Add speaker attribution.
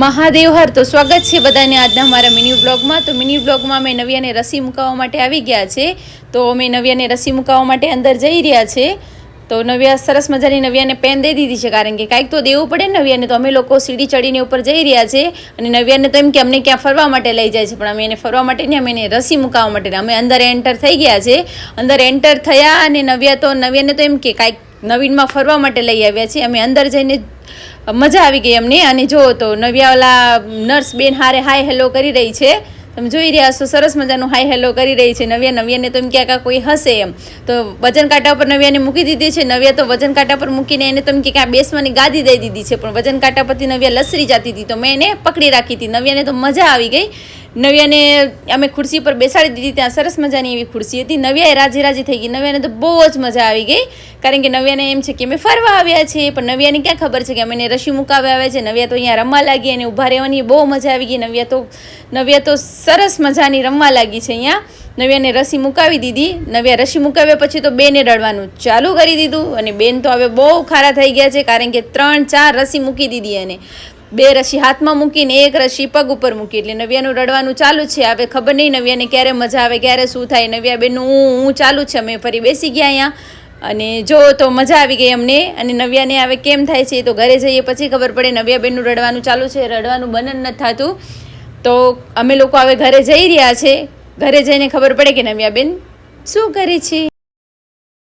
Speaker 1: મહાદેવ હર તો સ્વાગત છે બધાને આજના અમારા મિની બ્લોગમાં. તો મિની બ્લોગમાં અમે નવ્યાને રસી મુકાવવા માટે આવી ગયા છે. તો અમે નવ્યાને રસી મુકાવવા માટે અંદર જઈ રહ્યા છે. તો નવ્યા સરસ મજાની નવ્યાને પેન દઈ દીધી છે, કારણ કે કાંઈક તો દેવું પડે ને નવ્યાને. તો અમે લોકો સીડી ચડીને ઉપર જઈ રહ્યા છે અને નવ્યાને તો એમ કે અમને ક્યાં ફરવા માટે લઈ જાય છે, પણ અમે એને ફરવા માટે નહીં, અમે એને રસી મુકાવવા માટે. અમે અંદર એન્ટર થઈ ગયા છે. અંદર એન્ટર થયા અને નવ્યાને તો એમ કે કાંઈક નવીનમાં ફરવા માટે લઈ આવ્યા છે. અમે અંદર જઈને મજા આવી ગઈ અમને. અને જો તો નવ્યાવાલા નર્સ બેન હારે હાય હેલો કરી રહી છે. તમે જોઈ રહ્યા છો, સરસ મજાનું હાય હેલો કરી રહી છે નવ્યાને તો એમ ક્યાંક કોઈ હશે એમ. તો વજન કાંટા પર નવ્યાને મૂકી દીધી છે. નવ્યા તો વજન કાંટા પર મૂકીને એને તો એમ કે આ બેસવાની ગાદી દઈ દીધી છે, પણ વજન કાંટા પરથી નવ્યા લસરી જતી હતી, તો મેં એને પકડી રાખી હતી. નવ્યાને તો મજા આવી ગઈ. નવ્યાને અમે ખુરશી પર બેસાડી દીધી. ત્યાં સરસ મજાની એવી ખુરશી હતી. નવ્યાએ રાજી થઈ ગઈ. નવ્યાને તો બહુ જ મજા આવી ગઈ, કારણ કે નવ્યાને એમ છે કે અમે ફરવા આવ્યા છીએ, પણ નવ્યાને ક્યાં ખબર છે કે અમે એને રસી મુકાવવા આવ્યા છે. નવ્યા તો અહીંયા રમવા લાગી અને ઊભા રહેવાની બહુ મજા આવી ગઈ. નવ્યા તો સરસ મજાની રમવા લાગી છે અહીંયા. નવ્યાને રસી મુકાવી દીધી. નવ્યા રસી મુકાવ્યા પછી તો બેને રડવાનું ચાલુ કરી દીધું, અને બેન તો હવે બહુ ખારા થઈ ગયા છે, કારણ કે 3-4 રસી મૂકી દીધી. અને 2 રસી હાથમાં મૂકીને 1 રસી પગ ઉપર મૂકી, એટલે નવ્યાનું રડવાનું ચાલુ છે. હવે ખબર નહીં નવ્યાને ક્યારે મજા આવે, ક્યારે શું થાય. નવ્યા બેનનું હું ચાલુ છે. અમે ફરી બેસી ગયા અહીંયા, અને જો તો મજા આવી ગઈ અમને. અને નવ્યાને હવે કેમ થાય છે તો ઘરે જઈએ પછી ખબર પડે. નવ્યા બેનનું રડવાનું ચાલુ છે, રડવાનું બંધ નથી થતું. તો અમે લોકો હવે ઘરે જઈ રહ્યા છે. ઘરે જઈને ખબર પડે કે નવ્યા બેન શું કરે છે.